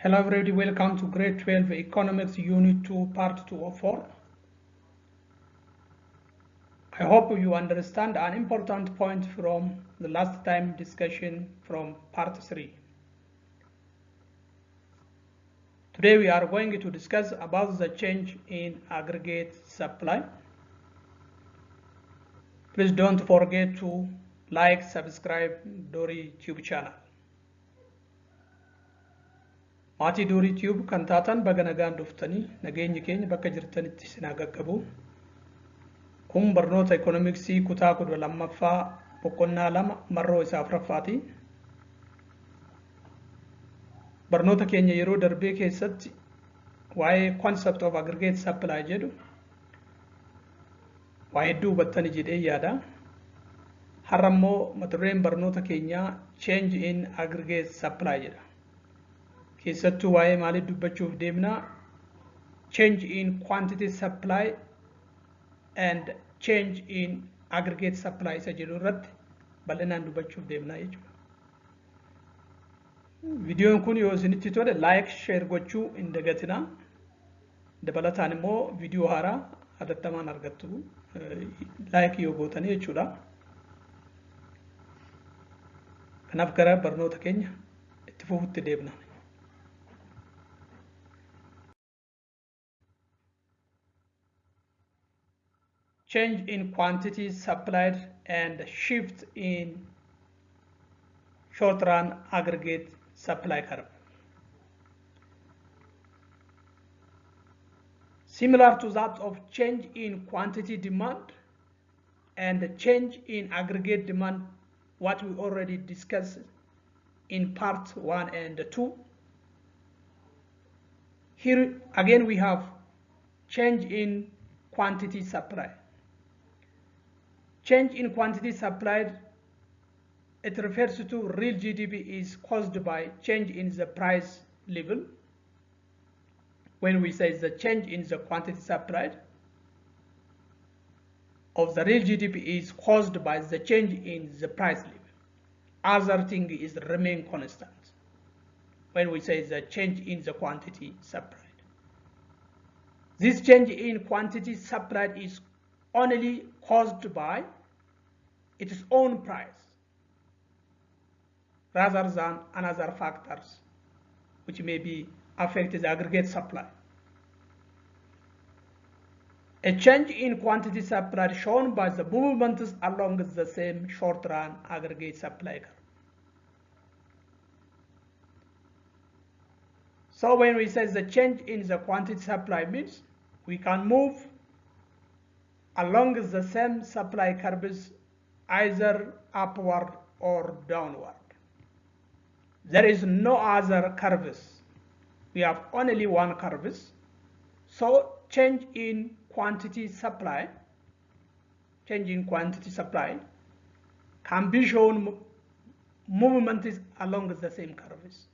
Hello everybody, welcome to grade 12 economics unit 2 part 2 of 4. I hope you understand an important point from the last time discussion from part 3. Today we are going to discuss about the change in aggregate supply. Please don't forget to like, subscribe Dorii Tube channel. Maatii Dorii Tube kan taatan baga nagaan dhuftanii nageenyi keenya bakka jirtanitti isin haa qaqqabu. Kun barnoota ekonomiksii kutaa 12ffaa boqonnaa 2 marroo isaa afuraffaati. Barnoota keenya yeroo darbee keessatti waa'ee concept of aggregate supply jedhu waa hedduu hubattanii jedhee yaada. Har'a immoo mata dureen barnoota keenyaa change in aggregate supply jedha. Keessattuu waa'ee maalii dubbachuuf deemna? Change in quantity supply and change in aggregate supply isa jedhu irratti bal'inaan dubbachuuf deemna jechuudha. Viidiyoon kun yoo isinitti tole like, share gochuu hin dagatinaa. Dabalataan immoo viidiyoo haaraa hatattamaan argattu like yoo gootanii jechuudha. Kanaaf gara barnoota keenya itti fufuutti deemna. Change in quantity supplied and shift in short-run aggregate supply curve. Similar to that of change in quantity demand and change in aggregate demand, what we already discussed in part 1 and 2. Here again we have change in quantity supply. Change in quantity supplied, it refers to real GDP is caused by change in the price level. When we say the change in the quantity supplied of the real GDP is caused by the change in the price level. Other thing is remain constant. When we say the change in the quantity supplied. This change in quantity supplied is only caused by its own price rather than another factors which may be affect the aggregate supply. A change in quantity supply shown by the movements along the same short-run aggregate supply curve. So when we say the change in the quantity supply means we can move along the same supply curves either upward or downward. There is no other curves. We have only one curves. So change in quantity supply, can be shown movement is along the same curves.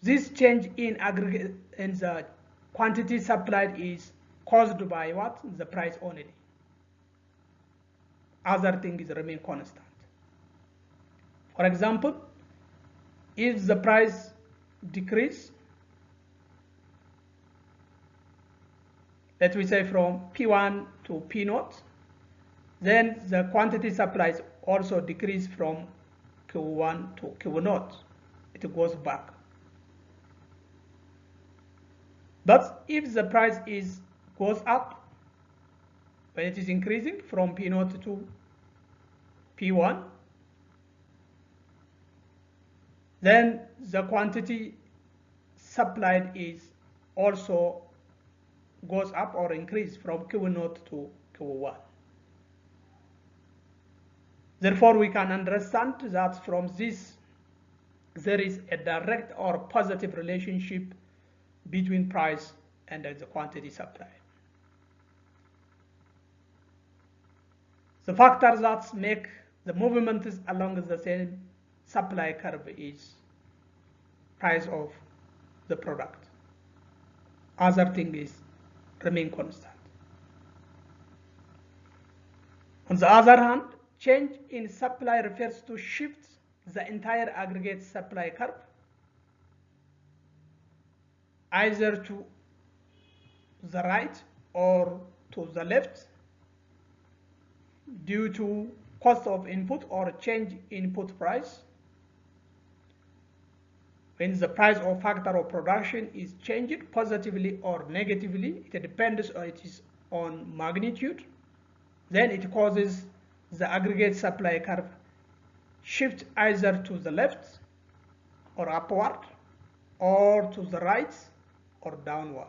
This change in aggregate in the quantity supplied is caused by what? The price only. Other things remain constant. For example, if the price decrease, let me say from P1 to P0, then the quantity supplies also decrease from Q1 to Q0. It goes back. But if the price goes up, when it is increasing from P0 to P1, then the quantity supplied is also goes up or increase from Q0 to Q1. Therefore, we can understand that from this, there is a direct or positive relationship between price and the quantity supplied. The factors that make the movement along the same supply curve is price of the product. Other thing is remain constant. On the other hand, change in supply refers to shift the entire aggregate supply curve either to the right or to the left due to cost of input or change input price. When the price or factor of production is changed positively or negatively, it depends on it is on magnitude, then it causes the aggregate supply curve shift either to the left or upward or to the right or downward.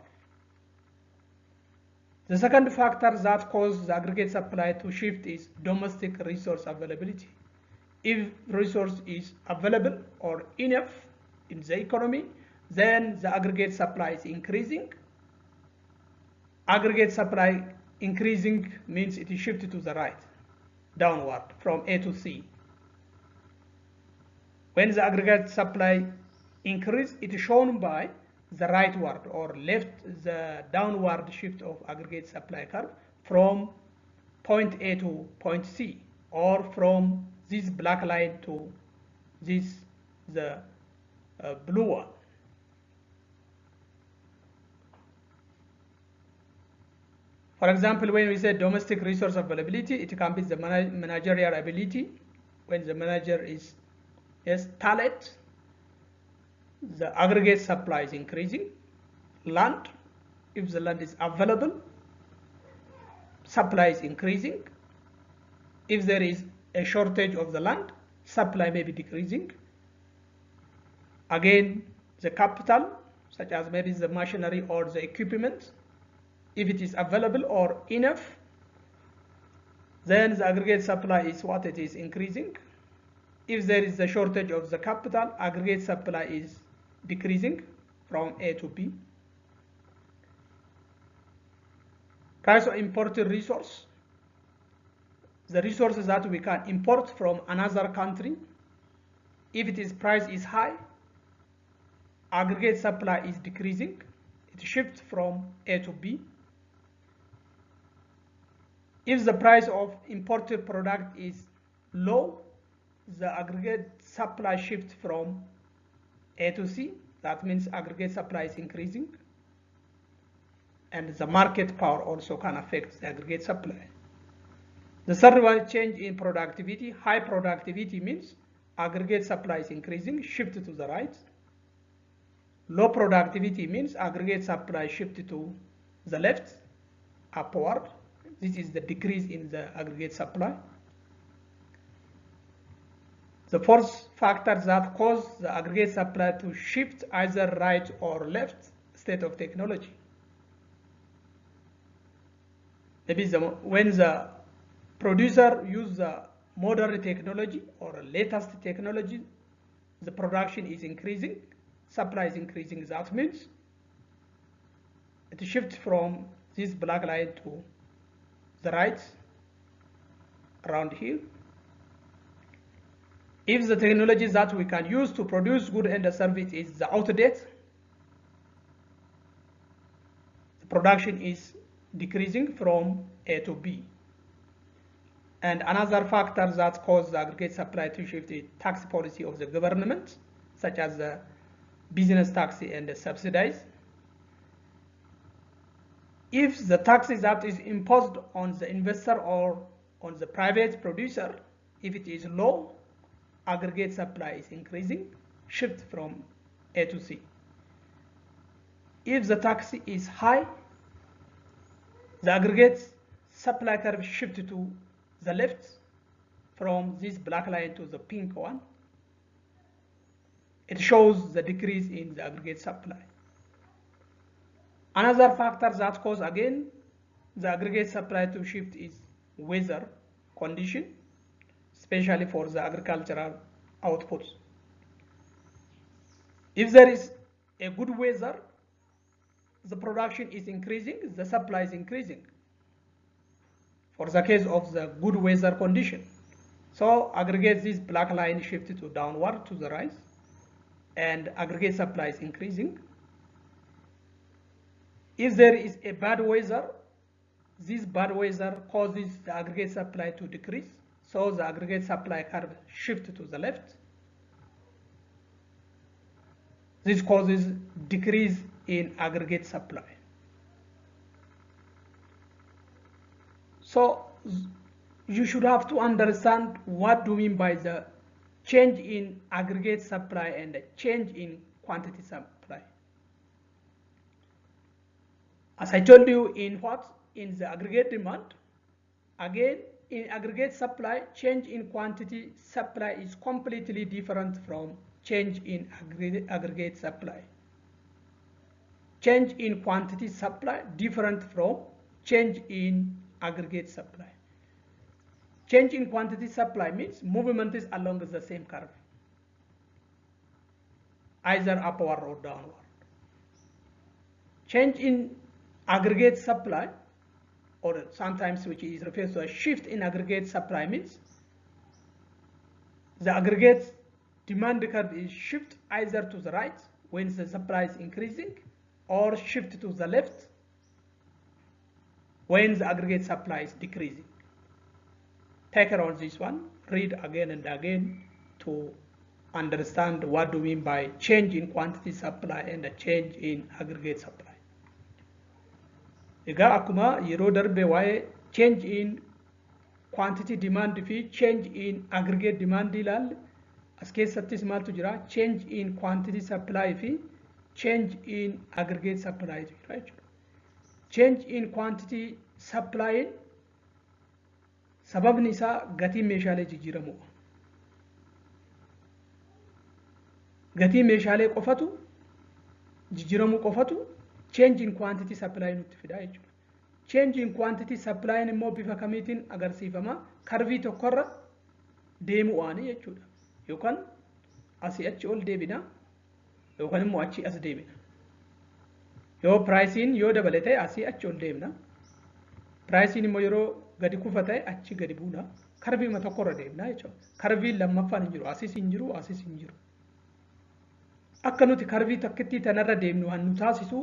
The second factor that causes the aggregate supply to shift is domestic resource availability. If resource is available or enough in the economy, then the aggregate supply is increasing. Aggregate supply increasing means it is shifted to the right, downward from A to C. When the aggregate supply increase, it is shown by the rightward or left, the downward shift of aggregate supply curve from point A to point C, or from this black line to this the blue one. For example, when we say domestic resource availability, it can be the managerial ability. When the manager is talent, the aggregate supply is increasing. Land, if the land is available, supply is increasing. If there is a shortage of the land, supply may be decreasing. Again, the capital, such as maybe the machinery or the equipment, if it is available or enough, then the aggregate supply is what it is increasing. If there is a shortage of the capital, aggregate supply is decreasing from A to B. Price of imported resource, the resources that we can import from another country, if its price is high, aggregate supply is decreasing. It shifts from A to B. If the price of imported product is low, the aggregate supply shifts from A to C. That means aggregate supply is increasing. And the market power also can affect the aggregate supply. The third one, change in productivity. High productivity means aggregate supply is increasing, shifted to the right. Low productivity means aggregate supply shifted to the left, upward. This is the decrease in the aggregate supply. The fourth factor that causes the aggregate supply to shift either right or left, state of technology. Maybe when the producer uses the modern technology or latest technology, the production is increasing, supply is increasing. That means it shifts from this black line to the right around here. If the technology that we can use to produce good and service is the outdated, the production is decreasing from A to B. And another factor that causes the aggregate supply to shift is tax policy of the government, such as the business tax and the subsidies. If the tax that is imposed on the investor or on the private producer, if it is low, aggregate supply is increasing, shift from A to C. If the tax is high, the aggregate supply curve shifts to the left from this black line to the pink one. It shows the decrease in the aggregate supply. Another factor that cause again the aggregate supply to shift is weather condition, especially for the agricultural outputs. If there is a good weather, the production is increasing, the supply is increasing. For the case of the good weather condition. So aggregate this black line shifted to downward to the right, and aggregate supply is increasing. If there is a bad weather, this bad weather causes the aggregate supply to decrease. So the aggregate supply curve shifts to the left. This causes decrease in aggregate supply. So you should have to understand what do we mean by the change in aggregate supply and the change in quantity supply. As I told you in the aggregate demand, again in aggregate supply, change in quantity supply is completely different from change in aggregate supply. Change in quantity supply different from change in aggregate supply. Change in quantity supply means movement is along the same curve, either upward or downward. Change in aggregate supply, or sometimes which is referred to as shift in aggregate supply, means the aggregate demand curve is shift either to the right when the supply is increasing, or shift to the left when the aggregate supply is decreasing. Take around this one, read again and again to understand what do we mean by change in quantity supply and a change in aggregate supply. Egaa akkuma yeroo darbe waa'ee change in quantity demand fi change in aggregate demand ilaalle, as keessattis maaltu jira? Change in quantity supply fi change in aggregate supply jira jechuudha. Change in quantity supply sababni isaa gatiin meeshaalee jijjiiramuudha. Gatiin meeshaalee qofatu jijjiiramuu qofatu change in quantity supply nutti fida jechuudha. Change in quantity supply immoo bifa kamiitiin agarsiifama? Karvii tokkorra deemuudhaan jechuudha. Yookaan asii achi ol deebina yookaan immoo achi as deebina. Yoo pricing yoo dabalate asii achi ol deemna. Pricing immoo yeroo gadi kufa ta'e achi gadi buuna. Karvii ma tokkorra deemna jechuudha. Karvii lammaffaan hin jiru, asis hin jiru, asis hin jiru. Akka nuti karvii tokkittii tanarra deemnu han nu taasisu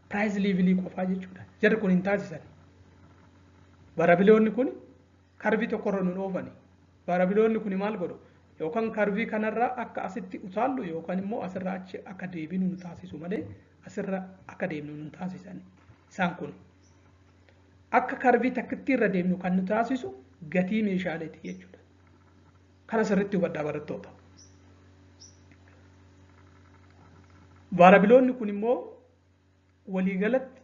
price level qofaa jechuudha. Jarri kun hin taasisan. Barabiloonni kun karvii tokkorra nu oofani. Barabiloonni kun maal godhu? Yookaan karvii kanarra akka asitti utaallu yookaan immoo asirra achi akka deebinu nu taasisu malee asirra akka deemnu nu taasisan. Isaan kun akka karvii tokkittii irra deemnu kan nu taasisu gatii meeshaaleeti jechuudha. Kana sirriitti hubadhaa barattoota. Barabiloonni kun immoo waliigalatti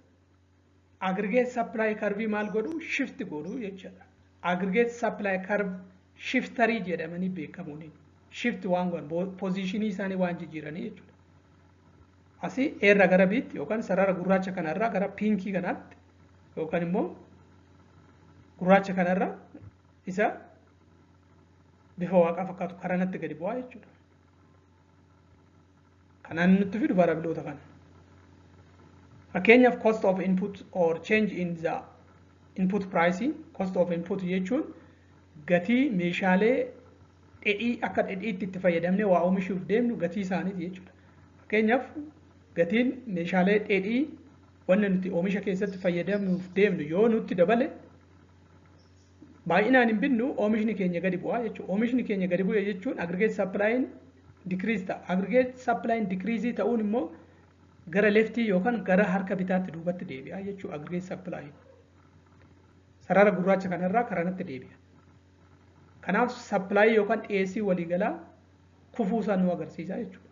aggregate supply curve maal godhu? Shift godhu jechuudha. Aggregate supply curve shiftarii jedhamanii beekamuuni. Shift waan godhan positionii isaanii waan jijjiiranii jechuudha. Asii eerra gara biitti yookaan sarara gurraacha kanarraa gara piinkii kanaatti yookaan immoo gurraacha kanarra isa bifa waaqaa fakkaatu karanatti gadi bu'aa jechuudha. Kanaan nutti fidu barabiloota kana. Fakkeenyaaf cost of input or change in the input pricing, cost of input jechuun gatii meeshaalee dheedhii akka dheedhiitti itti fayyadamnee waa oomishuuf deemnu gatii isaaniiti jechuudha. Fakkeenyaaf gatiin meeshaalee dheedhii wanna nuti oomisha keessatti fayyadamnuuf deemnu yoo nutti dabale baay'inaan hin binnu oomishni keenya gadi bu'aa jechuudha. Oomishni keenya gadi bu'e jechuun aggregate supplying decrease ta'a. Aggregate supplying decrease ta'uun immoo gara leftii yookaan gara harka bitaatti duubatti deebi'a jechuudha. Aggregate supplying sarara gurraacha kanarraa karanatti deebi'a. Kanaaf supply yookaan dhiyeessii waliigalaa kufuusaa nu agarsiisa jechuudha.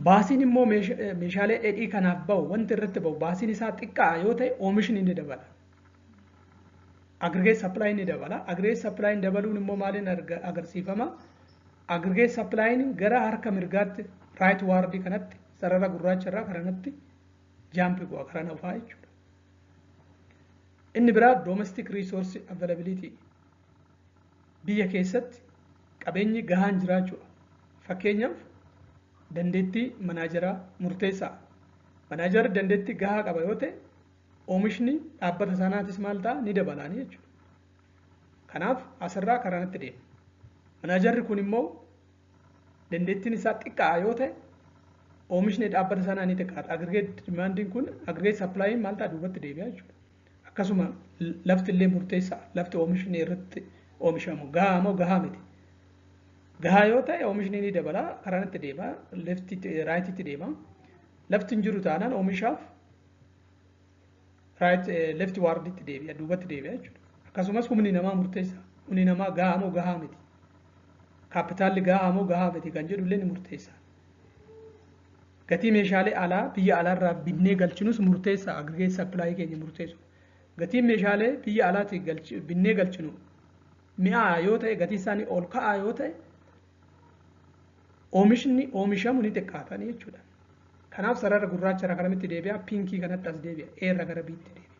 Baasiin immoo meeshaalee dheedhii kanaaf bahu wanti irratti bahu baasiin isaa xiqqaa yoo ta'e oomishni ni dabala. Aggregate supply ni dabala. Aggregate supply dabaluun immoo maaliin agarsiifama? Aggregate supply gara harka mirgaatti right ward kanatti sarara gurraacha irraa karanatti jaampi go'a karana ufaa jechuudha. Inni biraa domestic resource availability biyya keessatti qabeenyi gahaan jiraachuudha. Fakkeenyaaf dandeettii manaajaraa murteessaa. Manaajarri dandeettii gahaa qaba yoo ta'e oomishni dhaabbata sanaatis maal ta'a ni dabalaani jechuudha. Kanaaf asirraa karanatti deema. Manaajarri kun immoo dandeettiin isaa xiqqaa yoo ta'e oomishni dhaabbata sanaa ni xiqqaata. Aggregate demanding kun aggregate supply maal ta'a duubatti deebi'a jechuudha. Akkasuma lafti illee murteessaa. Lafti oomishni irratti oomishamu gahaa moo gahaa miti. Gahaa yoo ta'e oomishni ni dabala karanatti deema. Raayititti deema. Lafti hin jiru taanaan oomishaaf lefti waarditti deebi'a duubatti deebi'a jechuudha. Akkasumas humni namaa murteessaa. Humni namaa gahaa moo gahaa miti. Kaapitaalli gahaa moo gahaa miti kan jedhu illee ni murteessa. Gatii meeshaalee alaa biyya alaarraa binnee galchinus murteessa. Aggregate supply keenya murteessu. Gatiin meeshaalee biyya alaatii binnee galchinu mi'aa yoo ta'e gatii isaanii ol ka'aa yoo ta'e oomishni oomishamu ni xiqqaatanii jechuudha. Kanaaf sarara gurraacha irraa karamitti deebi'a piinkii kanatti as deebi'a eerra gara biitti deebi'a.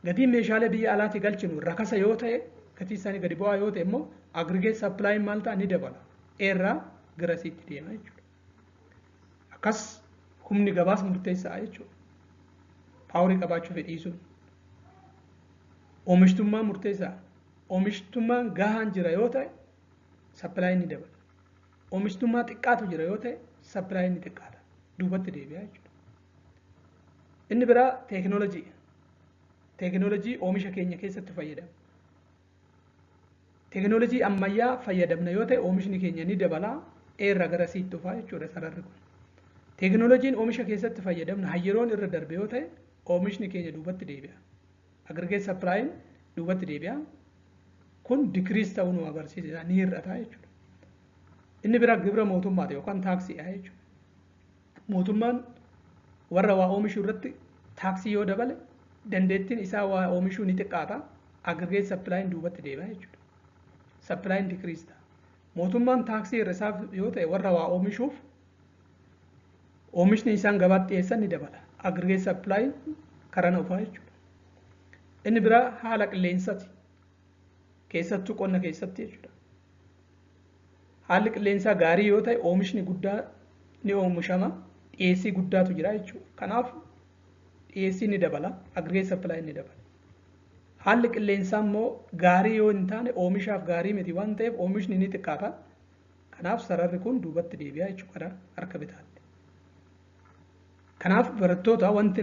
Gatiin meeshaalee biyya alaatii galchinu rakasa yoo ta'e gatii isaanii gadi bu'aa yoo ta'e immoo aggregate supply maal ta'a ni dabala eerraa gara sitti deema jechuudha. Akkas humni gabaas murteessaa jechuudha. Paaworii qabaachuu fedhiisuun. Oomishtummaan murteessaa. Oomishtummaan gahaan jira yoo ta'e supply ni dabala. Oomishtummaa xiqqaatu jira yoo ta'e supply ni xiqqaata. Duubatti deebi'a jechuudha. Inni biraa teekinooloojii. Teekinooloojii oomisha keenya keessatti fayyadamu. Teekinooloojii ammayyaa fayyadamna yoo ta'e oomishni keenya ni dabala eerra gara sitti dhufaa jechuudha sararri kun. Teekinooloojiin oomisha keessatti fayyadamna hayyeroon irra darbe yoo ta'e oomishni keenya duubatti deebi'a. Aggregate supply duubatti deebi'a. Kun decrease ta'uu nu agarsiisa ni hir'ata jechuudha. Inni biraa gibira mootummaati yookaan taaksiidha jechuudha. Mootummaan warra waa oomishuu irratti taaksii yoo dabale dandeettiin isaa waa oomishuu ni xiqqaata. Aggregate supply duubatti deebi'a jechuudha. Supply decrease ta'a. Mootummaan taaksii irra isaaf yoo ta'e warra waa oomishuuf oomishni isaan gabaatti dhiyeessan ni dabala. Aggregate supply karana ufaa jechuudha. Inni biraa haala qilleensaati. Keessattuu qonna keessatti jechuudha. Haalli qilleensaa gaarii yoo ta'e oomishni guddaa ni oomishama. Dhiyeessii guddaatu jira jechuudha. Kanaaf dhiyeessii ni dabala. Aggregate supply ni dabala. Haalli qilleensaa immoo gaarii yoo hin taane oomishaaf gaarii miti waan ta'eef oomishni ni xiqqaata. Kanaaf sararri kun duubatti deebi'a jechuudha harka bitaatti. Kanaaf barattoota wanti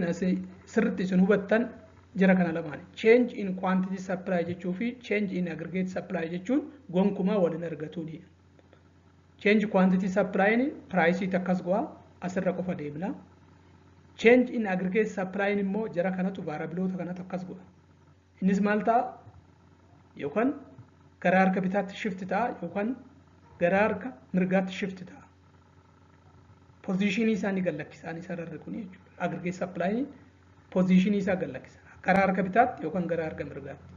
sirriitti isin hubattan jira kana lamaan. Change in quantity supply jechuu fi change in aggregate supply jechuun gonkumaa waliin argatuuni. Change quantity supply ni price takkas go'a asirra qofa deemna. Change in aggregate supply immoo jara kanatu variableota kanatu akkas go'a. Innis maal ta'a yookaan gara harka bitaatti shift ta'a yookaan gara harka mirgaatti shift ta'a. Position isaanii gallakkisaan sararri kun jechuudha. Aggregate supply position isaa gallakkisa. Gara harka bitaatti yookaan gara harka mirgaatti.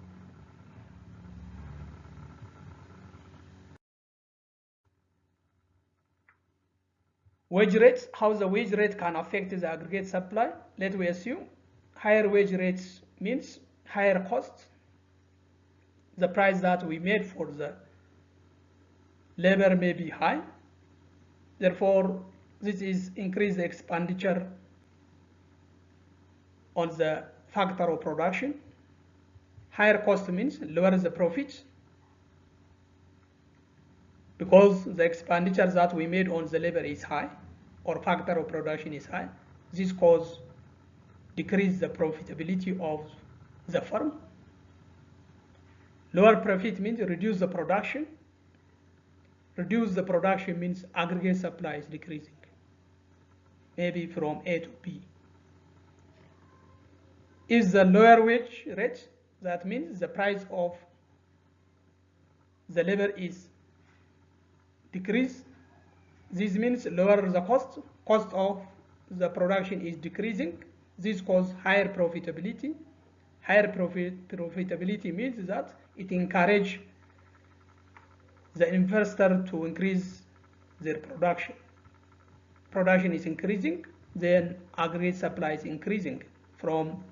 Wage rates, how the wage rate can affect the aggregate supply. Let we assume higher wage rates means higher costs. The price that we made for the labor may be high. Therefore, this is increase the expenditure on the factor of production. Higher cost means lower the profits because the expenditure that we made on the labor is high or factor of production is high. This cause decrease the profitability of the firm. Lower profit means reduce the production. Reduce the production means aggregate supply is decreasing, maybe from A to B. If the lower wage rate, that means the price of the labor is decreased. This means lower the cost of the production is decreasing. This causes higher profitability. Higher profitability means that it encourages the investor to increase their production. production is increasing, then aggregate supply is increasing from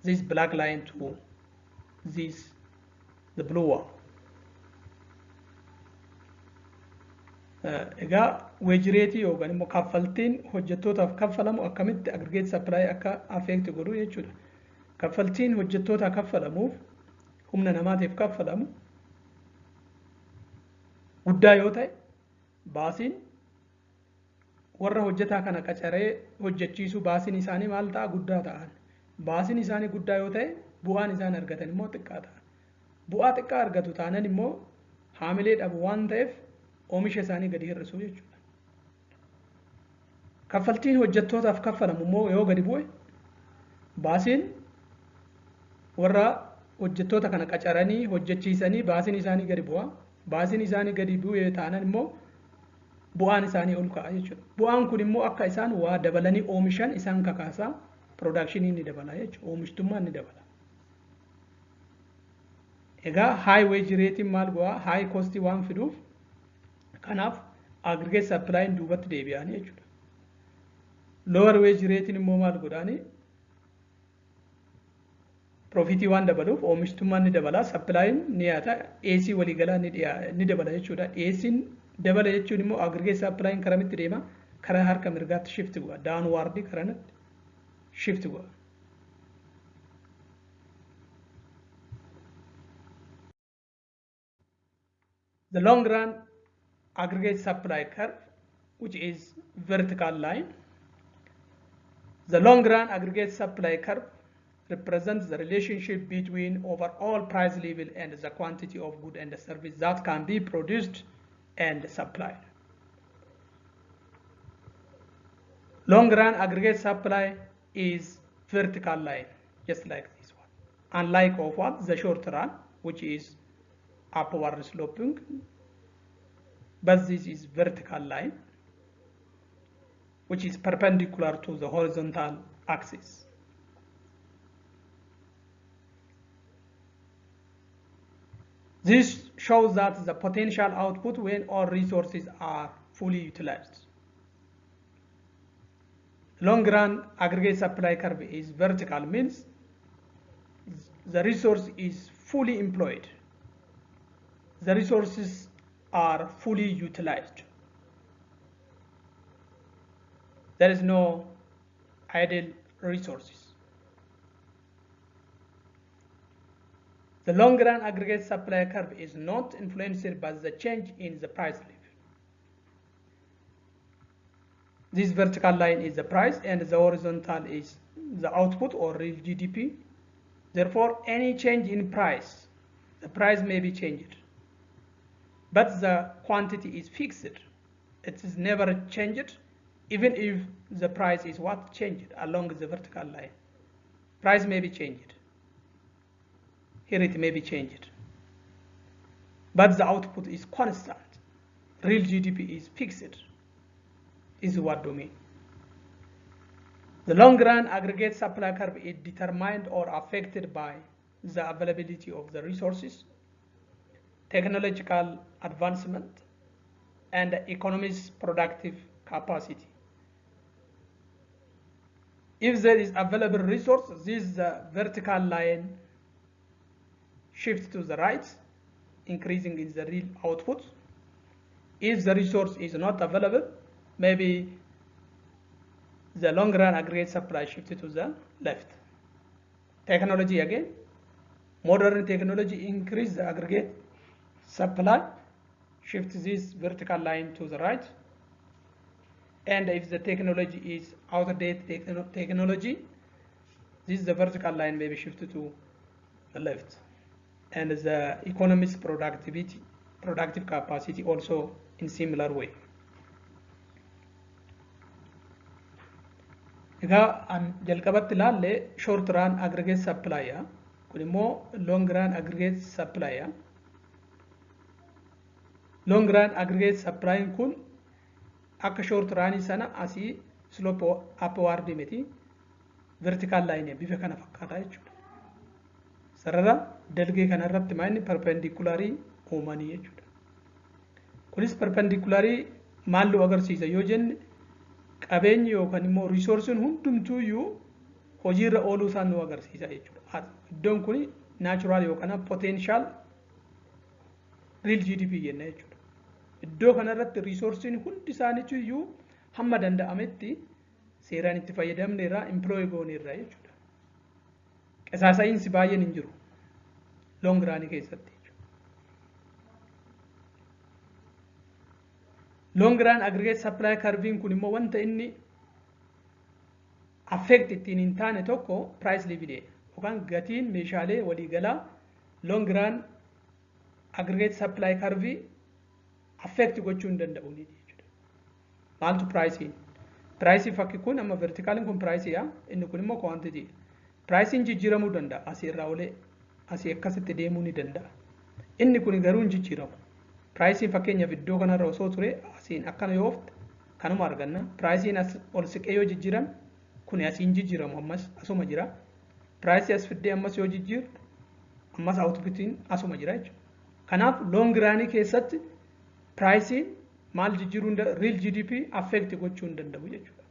this black line to this, the blue one. Egaa wage rate yookaan immoo kaffaltiin hojjettootaaf kaffalamu akkamitti aggregate supply akka affect godhu jechuudha. Kaffaltiin hojjettootaaf kaffalamuuf humna namaatiif kaffalamu guddaa yoo ta'e baasiin warra hojjetaa kana qacaree hojjechiisu baasiin isaanii maal ta'a guddaa ta'an. Baasiin isaanii guddaa yoo ta'e bu'aan isaan argatan immoo xiqqaa ta'a. Bu'aa xiqqaa argatu taanan immoo haamilee dhabu waan ta'eef oomisha isaanii gadi hir'isu jechuudha. Kaffaltiin hojjettootaaf kaffalamu immoo yoo gadi bu'e baasiin warra hojjettoota kana qacaranii hojjechiisanii baasiin isaanii gadi bu'a. Baasiin isaanii gadi bu'e taanan immoo bu'aan isaanii ol ka'a jechuudha. Bu'aan kun immoo akka isaan waa dabalanii oomishan isaan kakaasaa production ni dabala jechuudha. Oomishtummaan ni dabala. Egaa high wage rate maal go'a? High cost waan fiduuf kanaaf aggregate supply duubatti deebi'anii jechuudha. Lower wage rate immoo maal godhaani? Profit waan dabaluuf oomishtummaan ni dabala, supply ni yaata, AC waliigalaa ni dabala jechuudha. AC dabala jechuun immoo aggregate supply karamitti deema? Karaa harka mirgaatti shift go'a. Downward karanatti shift go'a. The long run aggregate supply curve, which is vertical line. The long run aggregate supply curve represents the relationship between overall price level and the quantity of good and service that can be produced and supplied. Long run aggregate supply is vertical line, just like this one. Unlike of what? The short run, which is upward sloping, but this is vertical line, which is perpendicular to the horizontal axis. This shows that the potential output when all resources are fully utilized. Long run aggregate supply curve is vertical, means the resource is fully employed. The resources are fully utilized. There is no idle resources. The long run aggregate supply curve is not influenced by the change in the price level. This vertical line is the price and the horizontal is the output or real GDP. Therefore, any change in price, the price may be changed, but the quantity is fixed. It is never changed, even if the price is what changed along the vertical line. Price may be changed. Here it may be changed, but the output is constant. Real GDP is fixed, is what do mean. The long run aggregate supply curve is determined or affected by the availability of the resources, technological advancement, and the economy's productive capacity. If there is available resource, this vertical line shifts to the right, increasing in the real output. If the resource is not available, maybe the long run aggregate supply shifts to the left. Technology again, modern technology increase the aggregate supply, shift this vertical line to the right. And if the technology is outdated technology, this the vertical line may be shifted to the left. And the economy's productive capacity also in similar way. Egaa an jalqabatti ilaalle short run aggregate supply kun immoo long run aggregate supply. Long run aggregate supply kun akka short run sana asii slope upward miti vertical line bifa kana fakkaata jechuudha. Sarara dalgee kana irratti maayini perpendiculary uumanii jechuudha. Kunis perpendiculary maallu agarsiisa yoo jenne qabeenyi yookaan immoo riisoorsiin hundumtuuyyuu hojiirra ooluu isaan nu agarsiisa jechuudha. Iddoon kun naachuraal yookaan potenshaal riil GDP jenna jechuudha. Iddoo kanarratti riisoorsiin hundi isaaniiyyuu hamma danda'ametti seeraan itti fayyadamne irraa implooy goone irraa jechuudha. Qisaasa'iinsi baay'een hin jiru loong raanii keessatti. Long run aggregate supply curve kun immoo wanta inni affect ittiin hin taane tokko price level yookaan gatiin meeshaalee waliigalaa long run aggregate supply curve affect gochuu hin danda'u jechuudha. Maaltu pricing? Pricing fakki kun amma verticaliin kun price inni kun immoo quantity. Pricing jijjiiramuu danda'a asii irraa olee asii akkasitti deemuu ni danda'a. Inni kun garuu hin jijjiiramu. Pricing fakkeenyaaf iddoo kanarra osoo ture asiin akkana yoo oofte kanuma arganna. Pricing as ol siqee yoo jijjiirame kun asiin jijjiiramu ammas asuma jira. Pricing as fiddee ammas yoo jijjiirtu ammas outputiin asuma jira jechuudha. Kanaaf long run keessatti pricing maal jijjiiruu real GDP affect gochuu hin danda'u jechuudha.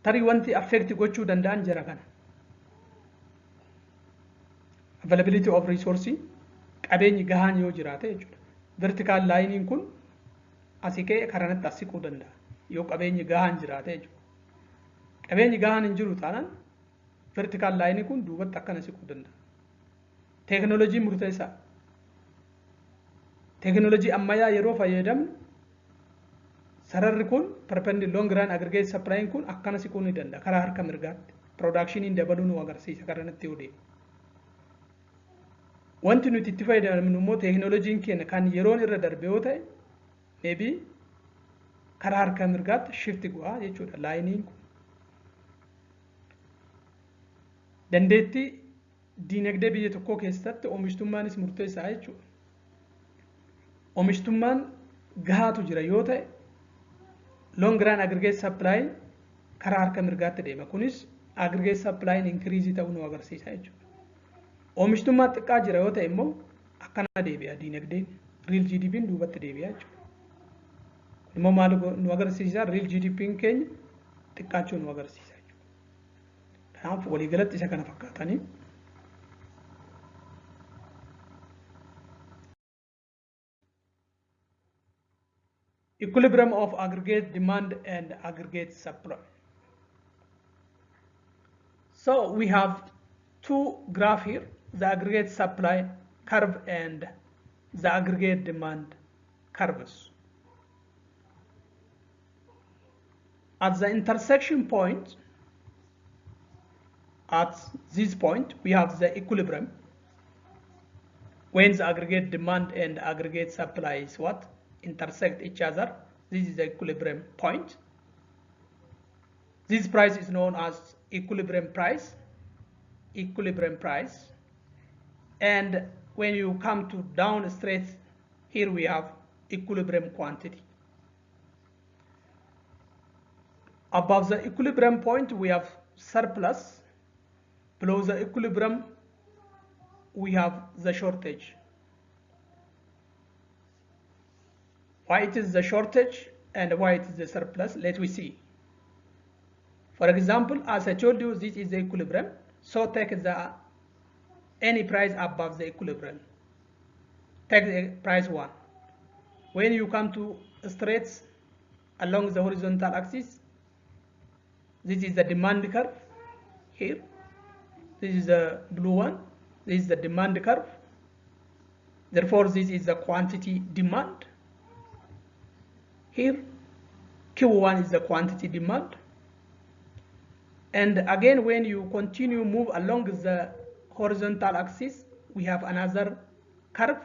Tarii wanti affect gochuu danda'an jira kana. Availability of resource qabeenyi gahaan yoo jiraate jechuudha. Vertical line kun asii ka'ee karanatti as siquu danda'a yoo qabeenyi gahaan jiraate jechuudha. Qabeenyi gahaan hin jiru taanaan vertical line kun duubatti akkana siquu danda'a. Teekinooloojii murteessaa. Teekinooloojii ammayyaa yeroo fayyadamnu sararri kun perpendicular long run aggregate supply kun akkana siquu ni danda'a karaa harka mirgaatti. Productioniin dabaluu nu agarsiisa karanatti yoo deemu. Wanti nuti itti fayyadamnu immoo teekinooloojiin keenya kan yeroon irra darbe yoo ta'e maybe karaa harka mirgaatti shift go'a jechuudha laayiniin kun. Dandeettii diinagdee biyya tokkoo keessatti oomishtummaanis murteessaa jechuudha. Oomishtummaan gahaatu jira yoo ta'e long run aggregate supply karaa harka mirgaatti deema. Kunis aggregate supply increase ta'uu nu agarsiisa jechuudha. Oomishtummaa xiqqaa jira yoo ta'e immoo akkana deebi'a diinagdeen real GDP'n duubatti deebi'a jechuudha. Immoo maal nu agarsiisa real GDP'n keenya xiqqaachuu nu agarsiisa jechuudha. Kanaaf waliigalatti isa kana fakkaatanii equilibrium of aggregate demand and aggregate supply. So we have two graphs here, the aggregate supply curve and the aggregate demand curves. At the intersection point, at this point, we have the equilibrium. When the aggregate demand and aggregate supply is what? Intersect each other. This is the equilibrium point. This price is known as equilibrium price. Equilibrium price. And when you come to down straight, here we have equilibrium quantity. Above the equilibrium point, we have surplus. Below the equilibrium, we have the shortage. Why it is the shortage and why it is the surplus? Let me see. For example, as I told you, this is the equilibrium. So take any price above the equilibrium. Take the price 1. When you come to straight along the horizontal axis, this is the demand curve here. This is the blue one. This is the demand curve. Therefore, this is the quantity demand. Here, Q1 is the quantity demand. And again, when you continue move along the horizontal axis, we have another curve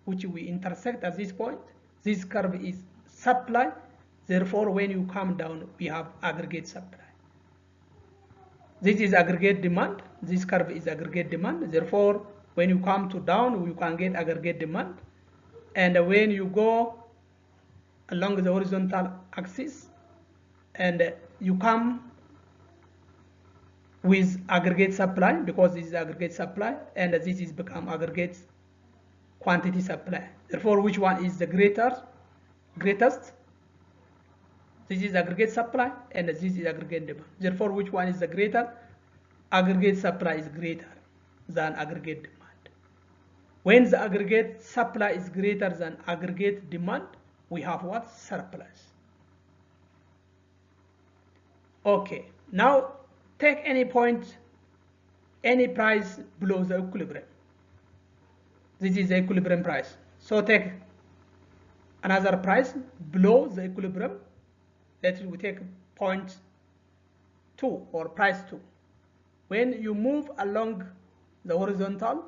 which we intersect at this point. This curve is supply. Therefore, when you come down, we have aggregate supply. This is aggregate demand. This curve is aggregate demand. Therefore, when you come to down, you can get aggregate demand. And when you go along the horizontal axis and you come with aggregate supply, because this is aggregate supply and this is become aggregate quantity supply. Therefore, which one is the greatest? This is aggregate supply and this is aggregate demand. Therefore, which one is the greater? Aggregate supply is greater than aggregate demand. When the aggregate supply is greater than aggregate demand, we have what? Surplus. Okay, now take any point, any price below the equilibrium. This is the equilibrium price. So take another price below the equilibrium. Let's we take point 2 or price 2. When you move along the horizontal,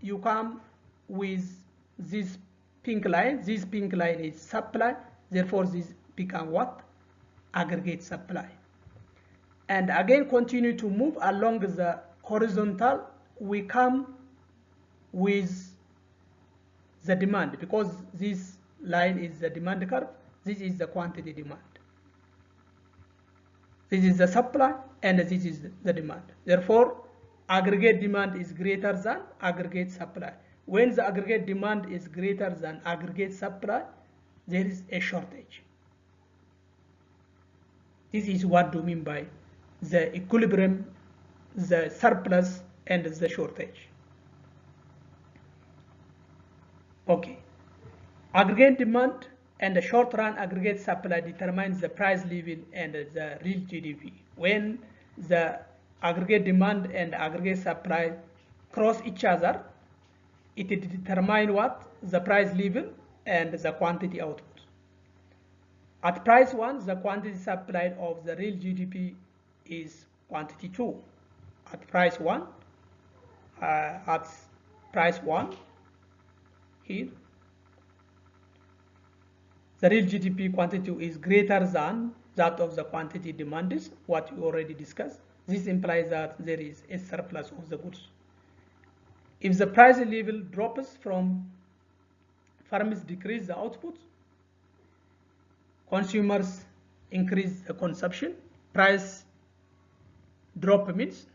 you come with this pink line. This pink line is supply. Therefore, this become what? Aggregate supply. And again, continue to move along the horizontal. We come with the demand, because this line is the demand curve. This is the quantity demand. This is the supply and this is the demand. Therefore, aggregate demand is greater than aggregate supply. When the aggregate demand is greater than aggregate supply, there is a shortage. This is what we mean by the equilibrium, the surplus, and the shortage. Okay. Aggregate demand and the short-run aggregate supply determines the price level and the real GDP. When the aggregate demand and aggregate supply cross each other, it determines what? The price level and the quantity output. At price 1, the quantity supplied of the real GDP is quantity 2. At price 1, here, the real GDP quantity is greater than that of the quantity demanded, what you already discussed. This implies that there is a surplus of the goods. If the price level drops from farmers decrease the output, consumers increase the consumption. Price drop means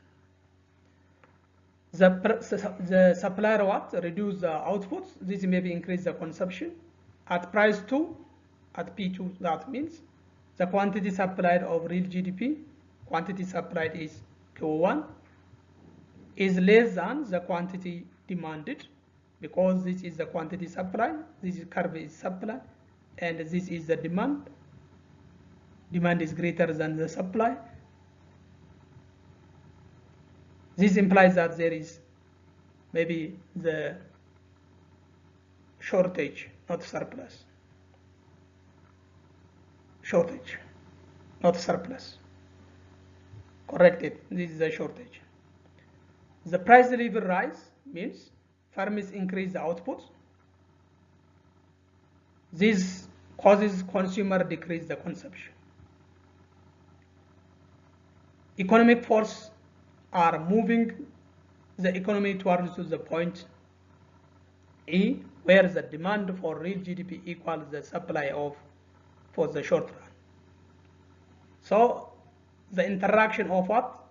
the supplier what? Reduce the output. This maybe increase the consumption. At price 2, at P2, that means the quantity supplied of real GDP, quantity supplied is Q1, is less than the quantity demanded, because this is the quantity supply, this curve is supply, and this is the demand. Demand is greater than the supply. This implies that there is maybe the shortage, not surplus. Shortage, not surplus. Corrected, this is a shortage. The price level rise means farmers increase the output. This causes consumer decrease the consumption. Economic force are moving the economy towards the point E, where the demand for real GDP equals the supply for the short run. So the interaction of what?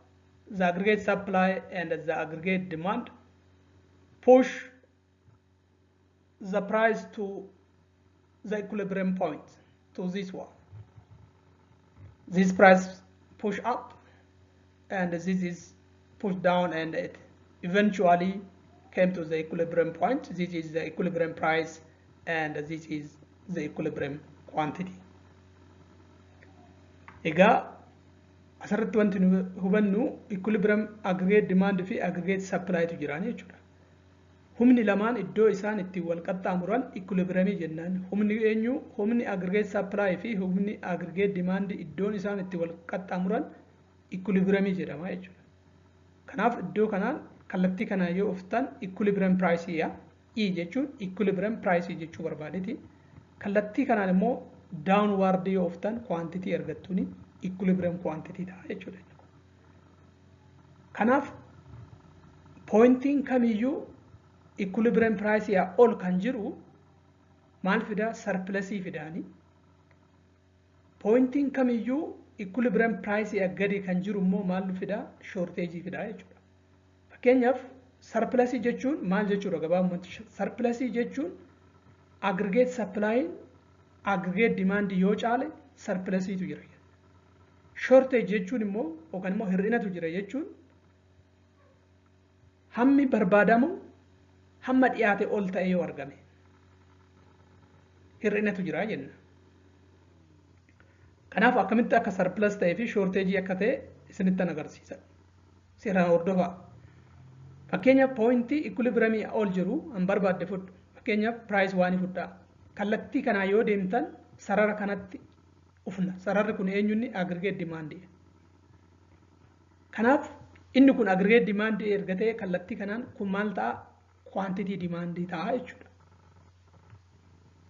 The aggregate supply and the aggregate demand push the price to the equilibrium point, to this one. This price push up and this is pushed down, and it eventually came to the equilibrium point. This is the equilibrium price and this is the equilibrium quantity. Ega asirratti wanti hubannu equilibrium aggregate demand fi aggregate supply tu jirani jechuudha. Humni lamaan iddoo isaan itti wal qaxxaamuran equilibrium jennaan. Humni eenyu? Humni aggregate supply fi humni aggregate demand iddoon isaan itti wal qaxxaamuran equilibrium jedhama jechuudha. Kanaaf iddoo kanaan kallattii kana yoo uftan equilibrium price ya E jechuun equilibrium price jechuu barbaadeti. Kallattii kanaan immoo downward yoo uftan quantity argattuni equilibrium quantity ta'a jechuudha. Kanaaf pointing kamiyyuu equilibrium price ya ol kan jiru maal fida? Surplus fidani. Pointing kamiyyuu equilibrium price ya gadi kan jiru immoo maal fida? Shortage fida jechuudha. Fakkeenyaaf surplus jechuun maal jechuudha gabaabumatti? Surplus jechuun aggregate supply aggregate demand yoo caale surplus tu jira. Shortage jechuun immoo yookaan immoo hir'inatu jira jechuun hammi barbaadamu hamma dhiyaate ol ta'e yoo argame hir'inatu jira jenna. Kanaaf akkamitti akka surplus ta'ee fi shortage akka ta'e isinitti agarsiisa. Seeraan hordofaa. Fakkeenyaaf poointii equilibriumii ol jiru an barbaadde fudhu. Fakkeenyaaf price waan fudhaa. Kallattii kanaa yoo deemtan sarara kanatti ufna. Sararri kun eenyunni aggregate demand. Kanaaf inni kun aggregate demand erga ta'e kallattii kanaan kun maal ta'a? Quantity demand ta'a jechuudha.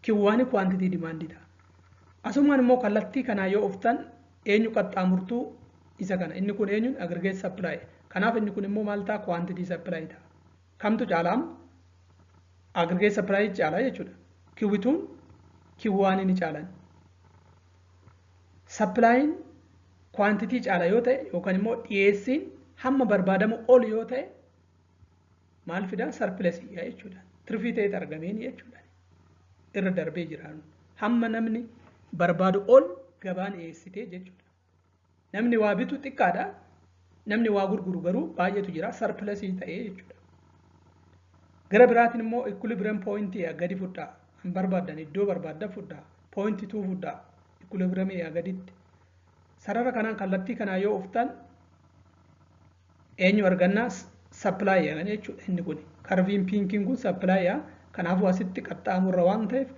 Kiwwaani quantity demand ta'a. Asumaan immoo kallattii kanaa yoo uftan eenyu qaxxaamurtuu isa kana. Inni kun eenyun aggregate supply. Kanaaf inni kun immoo maal ta'a? Quantity supply ta'a. Kamtu caalaam? Aggregate supply caalaa jechuudha. Kiwwituun kiwwaani ni caalan. Supplying quantity caala yoo ta'e yookaan immoo dhiyeessiin hamma barbaadamu ol yoo ta'e maal fidaa? Surplus jechuudha. Tirfii ta'e argameen jechuudha. Irra darbee jiraan. Hamma namni barbaadu ol gabaan dhiyeessitee jechuudha. Namni waa bitu xiqqaadha. Namni waa gurguru garuu baay'eetu jira. Surplus ta'ee jechuudha. Gara biraatiin immoo equilibrium point gadi fudhaa. An barbaadan iddoo barbaadda fudhaa. Point 2 fudhaa. Equilibrium gaditti. Sarara kanaan kallattii kanaa yoo uftan eenyu argannaa? Supply jechuudha inni kun. Karviin pinkiin kun supply kanaafuu asitti qaxxaamurra waan ta'eef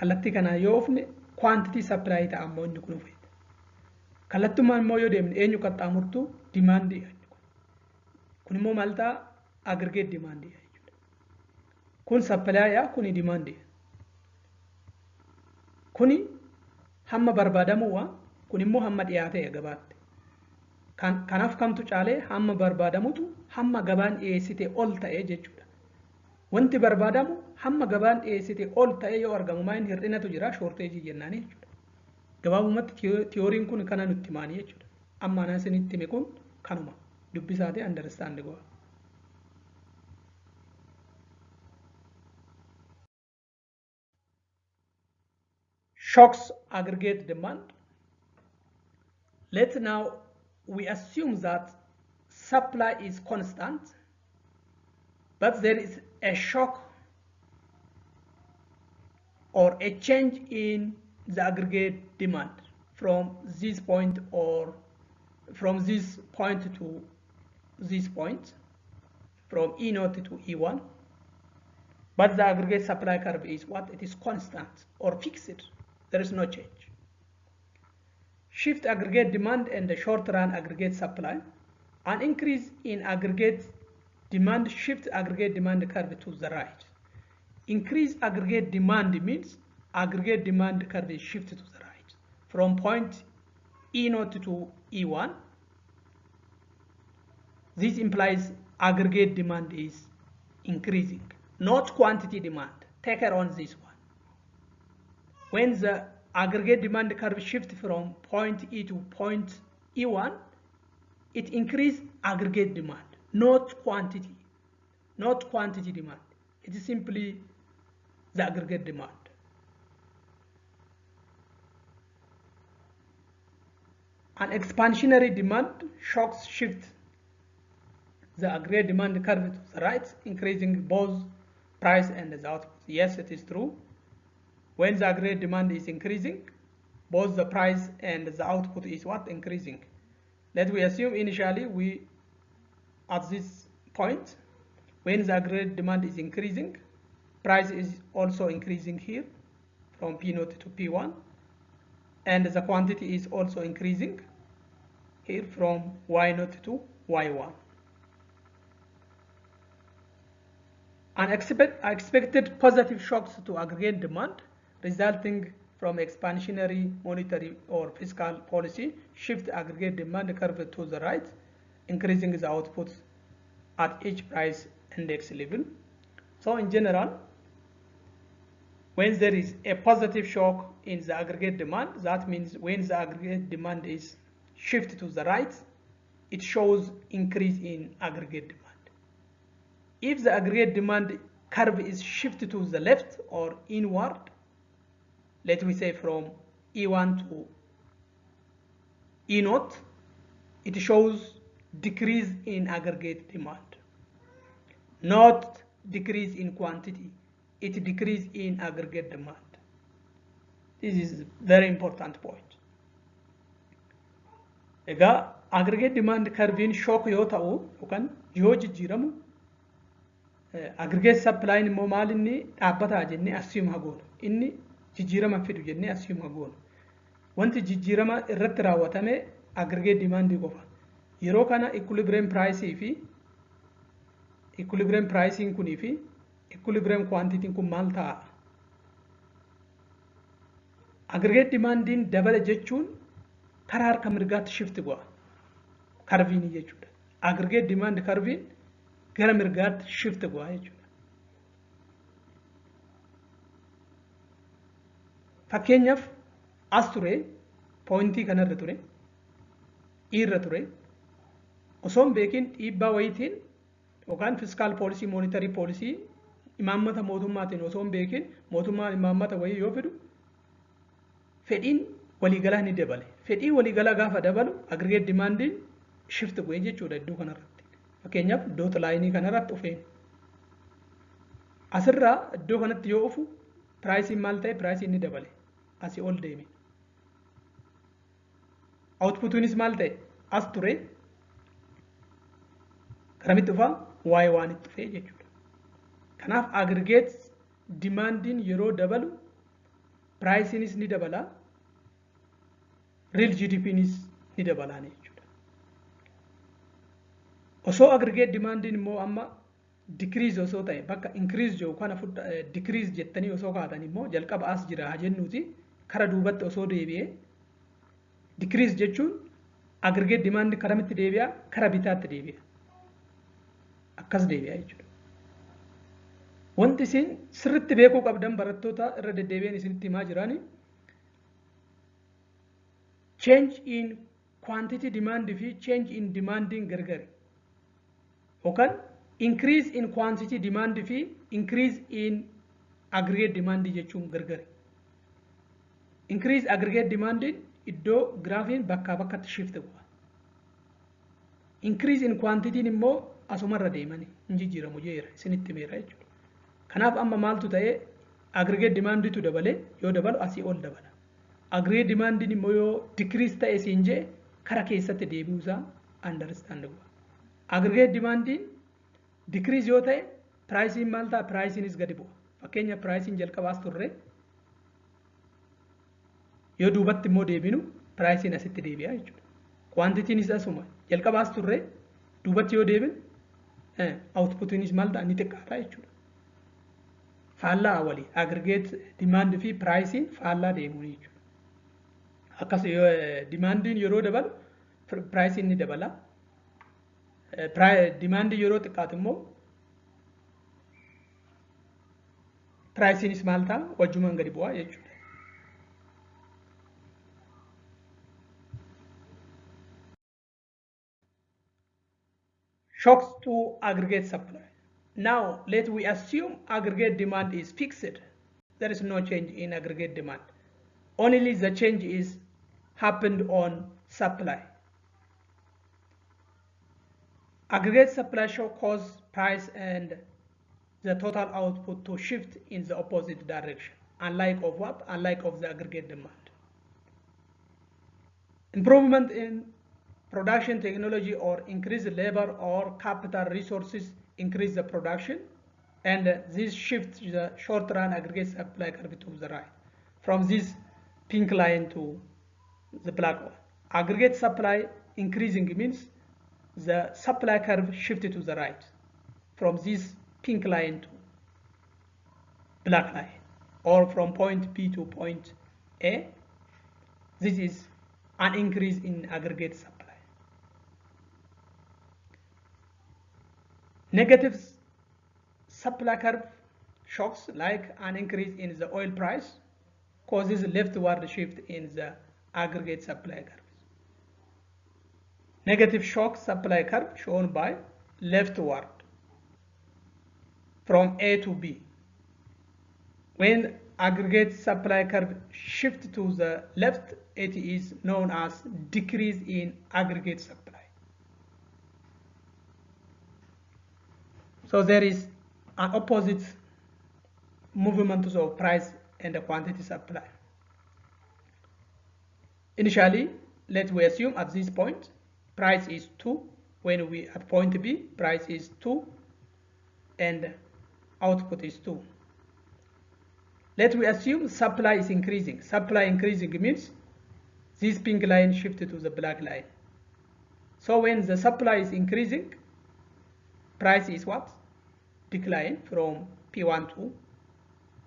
kallattii kanaa yoo ufne quantity supply ta'a ammoo inni kun ufeeta. Kallattummaan immoo yoo deemne eenyu qaxxaamurtu? Demand. Kun immoo maal ta'a? Aggregate demand jechuudha. Kun supply kuni demand. Kuni hamma barbaadamu kun immoo hamma dhiyaate gabaatti. Kanaaf kamtu caalee hamma barbaadamutu hamma gabaan dhiyeessite ol ta'e jechuudha. Wanti barbaadamu hamma gabaan dhiyeessite ol ta'e yoo argamu maaliin hir'inatu jira? Shortage jennaani jechuudha. Gabaabumatti tiyooriin kun kana nutti himaanii jechuudha. Amma ana isinitti hime kun kanuma dubbisaatee understand go'a. Shocks aggregate demand. Let's now we assume that supply is constant, but there is a shock or a change in the aggregate demand from this point or from this point to this point, from E0 to E1, but the aggregate supply curve is what? It is constant or fixed. There is no change. Shift aggregate demand and the short run aggregate supply. An increase in aggregate demand shifts aggregate demand curve to the right. Increase aggregate demand means aggregate demand curve is shifted to the right from point E0 to E1. This implies aggregate demand is increasing, not quantity demand. Take care on this one. When the aggregate demand curve shifts from point E to point E1, it increases aggregate demand, not quantity demand. It is simply the aggregate demand. An expansionary demand shocks shift the aggregate demand curve to the right, increasing both price and the output. Yes, it is true. When the aggregate demand is increasing, both the price and the output is what? Increasing. Let we assume initially we at this point, when the aggregate demand is increasing, price is also increasing here from P0 to P1, and the quantity is also increasing here from Y0 to Y1. An expected positive shocks to aggregate demand resulting from expansionary monetary or fiscal policy shift aggregate demand curve to the right, increasing the output at each price index level. So in general, when there is a positive shock in the aggregate demand, that means when the aggregate demand is shifted to the right, it shows increase in aggregate demand. If the aggregate demand curve is shifted to the left or inward, let me say from E1 to E0, it shows decrease in aggregate demand, not decrease in quantity. It decrease in aggregate demand. This is a very important point. Egaa aggregate demand curve shock yoo ta'u yookaan yoo jijjiiramu aggregate supply immoo maal inni dhaabbataa jennee assume hagoonu. Inni jijjiirama fidu jennee assume hagoonu. Wanti jijjiirama irratti raawwatame aggregate demand qofa. Yeroo kana equilibrium price fi equilibrium pricing kunii fi equilibrium quantity kun maal ta'a? Aggregate demand dabala jechuun karaa harka mirgaatti shift go'a. Karviin jechuudha. Aggregate demand karviin gara mirgaatti shift go'a jechuudha. Fakkeenyaaf as ture pointii kanarra ture irra ture osoo hin beekin dhiibbaa wayitiin yookaan fiskaal poolisii monetary poolisii imaammata mootummaatiin osoo hin beekin mootummaan imaammata wayii yoo fidu fedhiin waliigalaa ni dabale. Fedhii waliigalaa gaafa dabalu aggregate demandiin shift go'ee jechuudha iddoo kanarratti. Fakkeenyaaf doot laayinii kanarratti dhufeen asirraa iddoo kanatti yoo dhufu piraayisiin maal ta'e piraayisiin ni dabale asii ol deeme. Outputiinis maal ta'e as ture garamitti dhufaa waa'ee waan itti dhufee jechuudha. Kanaaf aggregate demandiin yeroo dabalu piraayisiinis ni dabala, real GDPnis ni dabala jechuudha. Osoo aggregate demandiin immoo amma decrease osoo ta'e bakka increase jiru kana decrease jettanii osoo kaatan immoo jalqaba as jira haa jennuuti kara duubatti osoo deebi'ee decrease jechuun aggregate demand karamitti deebi'a? Kara bitaatti deebi'a. Akkas deebi'a jechuudha. Wanti isin sirriitti beekuu qabdan barattoota irra deddeebi'een isinitti himaa jirani change in quantity demand fi change in demanding gargari. Yookaan increase in quantity demand fi increase in aggregate demand jechuun gargari. Increase aggregate demand iddoo graafiin bakkaa bakkatti shift go'a. Increase in quantity immoo asumarra deemanii hin jijjiiramu jeera isinitti meera jechuudha. Kanaaf amma maaltu ta'e aggregate demand tu dabale yoo dabalu asii ol dabala. Aggregate demand immoo yoo decrease ta'e siin jee kara keessatti deebi'uusaa understand go'a. Aggregate demand decrease yoo ta'e pricing maal ta'a? Pricingis gadi bu'a. Fakkeenya pricing jalqabaas turre yoo duubatti immoo deebinu pricing asitti deebi'a jechuudha. Quantitynis asuma jalqabaas turre duubatti yoo deebinu outputinis maal ta'a? Ni xiqqaata jechuudha. Faallaa walii aggregate demand fi pricing faallaa deemuu jechuudha. Akkas demandiin yeroo dabalu pricing ni dabala. Demandii yeroo xiqqaatu immoo pricingis maal ta'a? Wajjumaan gadi bu'aa jechuudha. Shocks to aggregate supply. Now, let we assume aggregate demand is fixed. There is no change in aggregate demand. Only the change is happened on supply. Aggregate supply shock cause price and the total output to shift in the opposite direction. Unlike of what? Unlike of the aggregate demand. Improvement in production technology or increased labor or capital resources increase the production, and this shifts the short-run aggregate supply curve to the right from this pink line to the black one. Aggregate supply increasing means the supply curve shifted to the right from this pink line to black line, or from point B to point A. This is an increase in aggregate supply. Negative supply curve shocks, like an increase in the oil price, causes leftward shift in the aggregate supply curve. Negative shock supply curve shown by leftward from A to B. When aggregate supply curve shifts to the left, it is known as decrease in aggregate supply. So there is an opposite movement of price and the quantity supply. Initially, let we assume at this point price is 2. When we at point B, price is 2 and output is 2. Let we assume supply is increasing. Supply increasing means this pink line shifted to the black line. So when the supply is increasing, price is what? Decline from P1 to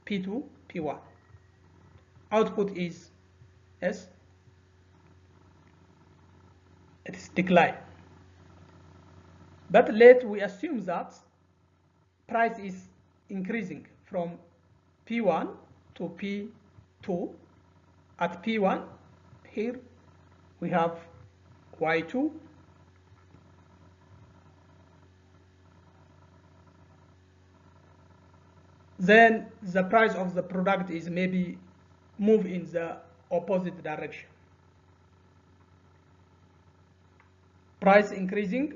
P2, P1. Output is S. It is decline. But let we assume that price is increasing from P1 to P2. At P1, here we have Y2. Then the price of the product is maybe move in the opposite direction. Price increasing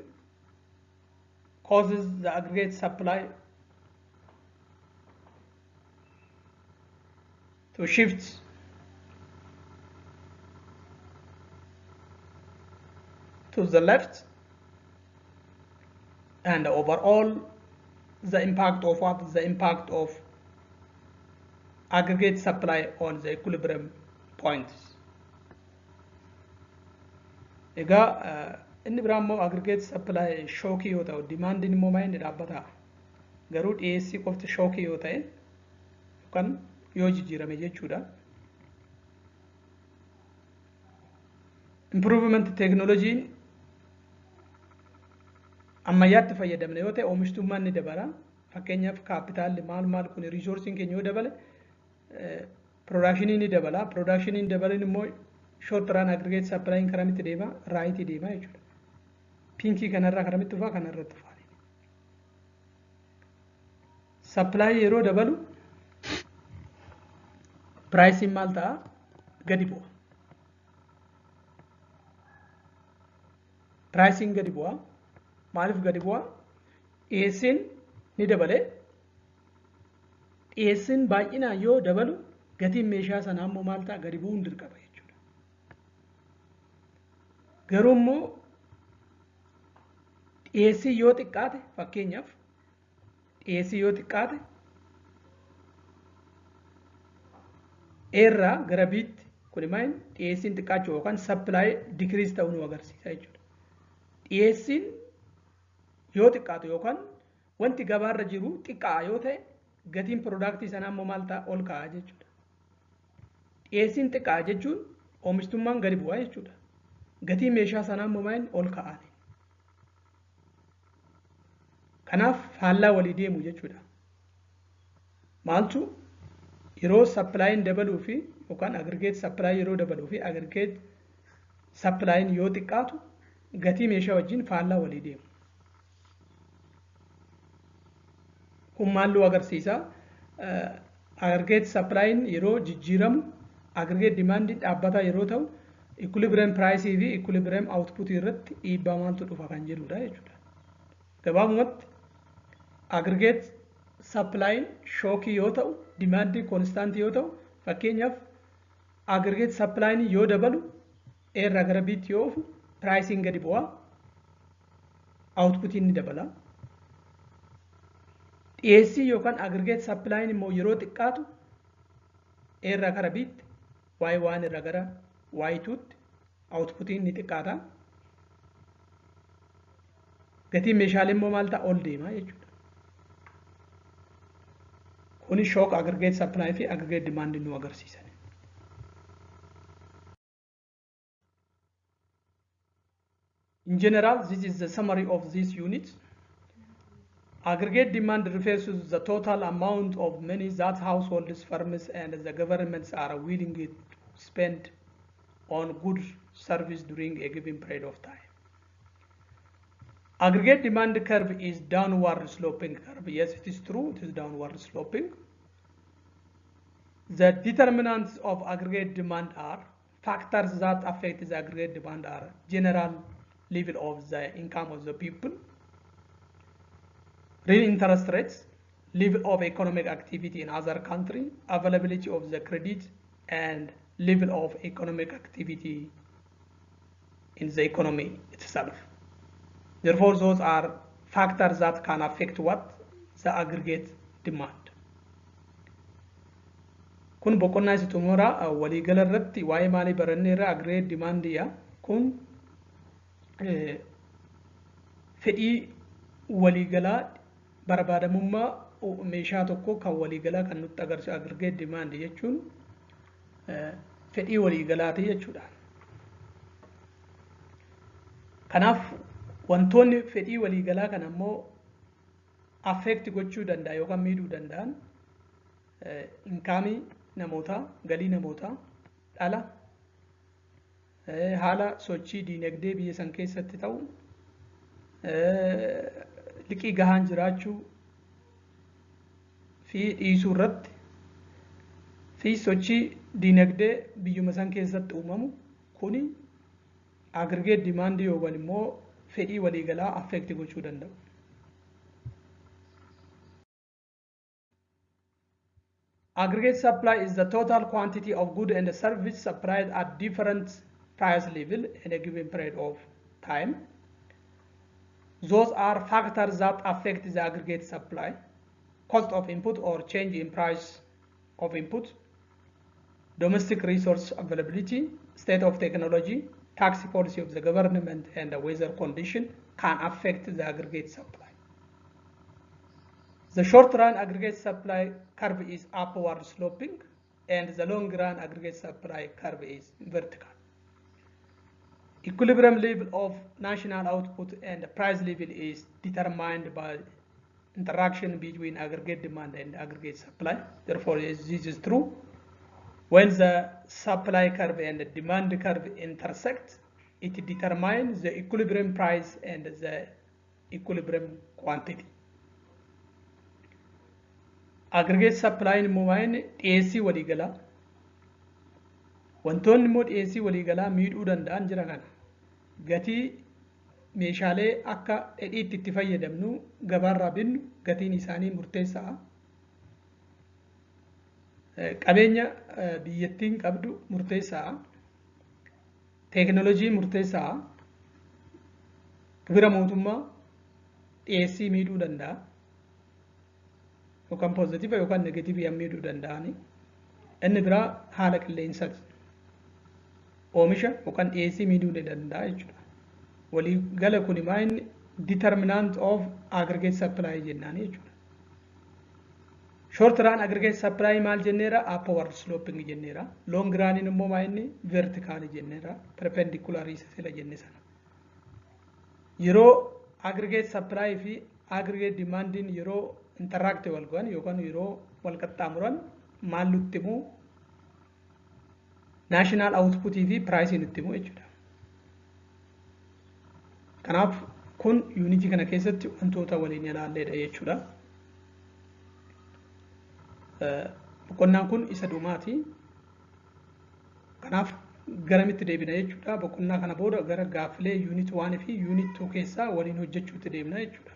causes the aggregate supply to shift to the left, and overall the impact of what? The impact of aggregate supply on the equilibrium points. Inni biraa immoo aggregate supply shockii yoo ta'u, demandin immoo maal inni dhaabbata. Garuu dhiyeessii qofti shockii yoo ta'e yookaan yoo jijjiirame jechuudha. Improvement technology ammayyaatti fayyadamne yoo ta'e oomishtummaan ni dabala. Fakkeenyaaf kaapitaalli maal kun resourcing keenya yoo dabale production ni dabala. Production ni dabalin immoo short run aggregate supply karamitti deema, right deema jechuudha. Pinki kanarraa karamitti dhufaa, kanarratti dhufaa. Supply yeroo dabalu pricing maal ta'a? Gadi bu'a. Pricing gadi bu'a. Maaliif gadi bu'a? Dhiyeessiin ni dabale. Dhiyeessiin baay'inaan yoo dabalu gatiin meeshaa sanaa immoo maal ta'a? Gadi bu'uun dirqama jechuudha. Garuu immoo dhiyeessii yoo xiqqaate, fakkeenyaaf dhiyeessii yoo xiqqaate eerraa gara biitti kun maal dhiyeessiin xiqqaachuu yookaan supply decrease ta'uu nu agarsiisa jechuudha. Dhiyeessiin yoo xiqqaatu yookaan wanti gabaarra jiru xiqqaa yoo ta'e gatiin product sanaa immoo maal ta'a? Ol ka'a jechuudha. Dhiyeessiin xiqqaa jechuun oomishtummaan gadi bu'aa jechuudha. Gatiin meeshaa sanaa immoo maal? Ol ka'a. Kanaaf faallaa walii deemu jechuudha. Maaltu yeroo supply'n dabaluu fi yookaan aggregate supply yeroo dabaluu fi aggregate supply'n yoo xiqqaatu gatii meeshaa wajjin faallaa walii deemu. Kun maalluu agarsiisa? Aggregate supply'n yeroo jijjiiramu aggregate demand dhaabbataa yeroo ta'u equilibrium price fi equilibrium output irratti dhiibbaa maaltu dhufa kan jedhudha jechuudha. Gabaabumatti aggregate supply'n shockii yoo ta'u, demand constant yoo ta'u, fakkeenyaaf aggregate supply'n yoo dabalu eerraa gara biitti yoo dhufu pricing gadi bu'a, outputiin ni dabala. Dhiyeessii yookaan aggregate supply'n immoo yeroo xiqqaatu eerraa gara biitti Y1 irraa gara Y2tti outputiin ni xiqqaata. Gatiin meeshaalee immoo maal ta'a? Ol deema jechuudha. Kuni shock aggregate supply fi aggregate demand nu agarsiisan. In general, this is the summary of this unit. Aggregate demand refers to the total amount of money that households, firms, and the governments are willing to spend on goods, service during a given period of time. Aggregate demand curve is downward sloping curve. Yes, it is true, it is downward sloping. The determinants of aggregate demand are factors that affect the aggregate demand are general level of the income of the people, real interest rates, level of economic activity in other country, availability of the credit, and level of economic activity in the economy itself. Therefore, those are factors that can affect what? The aggregate demand. Kun boqonnaa isa xumuraa waliigala irratti waa'ee maalii barannee irraa aggregate demandiya. Kun fedhii waliigalaa barbaadamummaa meeshaa tokko kan waliigalaa kan nutti agarsiisu aggregate demand jechuun fedhii waliigalaati jechuudha. Kanaaf wantoonni fedhii waliigalaa kan ammoo affect gochuu danda'a yookaan miidhuu danda'an inkaamii namoota, galii namoota, dhala, haala sochii diinagdee biyya san keessatti ta'u, liqii gahaan jiraachuu fi dhiisuu irratti fi sochii diinagdee biyyuma san keessatti uumamu kuni aggregate demand yookaan immoo fedhii waliigalaa affect gochuu danda'u. Aggregate supply is the total quantity of good and service supplied at different price level in a given period of time. Those are factors that affect the aggregate supply: cost of input or change in price of input, domestic resource availability, state of technology, tax policy of the government, and the weather condition can affect the aggregate supply. The short-run aggregate supply curve is upward sloping, and the long-run aggregate supply curve is vertical. Equilibrium level of national output and price level is determined by interaction between aggregate demand and aggregate supply. Therefore, this is true. When the supply curve and the demand curve intersect, it determines the equilibrium price and the equilibrium quantity. Aggregate supply in mobile AC waligala. Wantoonni immoo dhiyeessii waliigalaa miidhuu danda'an jira kana. Gatii meeshaalee akka dhedhiitti itti fayyadamnu gabaarraa binnu gatiin isaanii murteessaa. Qabeenya biyyattiin qabdu murteessaa. Teekinooloojii murteessaa. Gibira mootummaa dhiyeessii miidhuu danda'a. Yookaan poozitiiva yookaan negatiivii miidhuu danda'ani. Inni biraa haala qilleensaati. Oomisha yookaan dhiyeessii miidhuu danda'a jechuudha. Waliigala kuni maayini determinant of aggregate supply jennaan jechuudha. Short run aggregate supply maal jenneera? Upward sloping jenneera. Long run immoo maayini vertical jenneera. Perpendicular sila jenne sana. Yeroo aggregate supply fi aggregate demandin yeroo interact wal go'an yookaan yeroo wal qaxxaamuran maal nutti himu? National output fi price nutti himu jechuudha. Kanaaf kun unity kana keessatti wantoota waliin ilaalleedha jechuudha. Boqonnaan kun isa dhumaati. Kanaaf garamitti deebina jechuudha. Boqonnaa kana booda gara gaaffilee unit 1 fi unit 2 keessaa waliin hojjechuutti deemna jechuudha.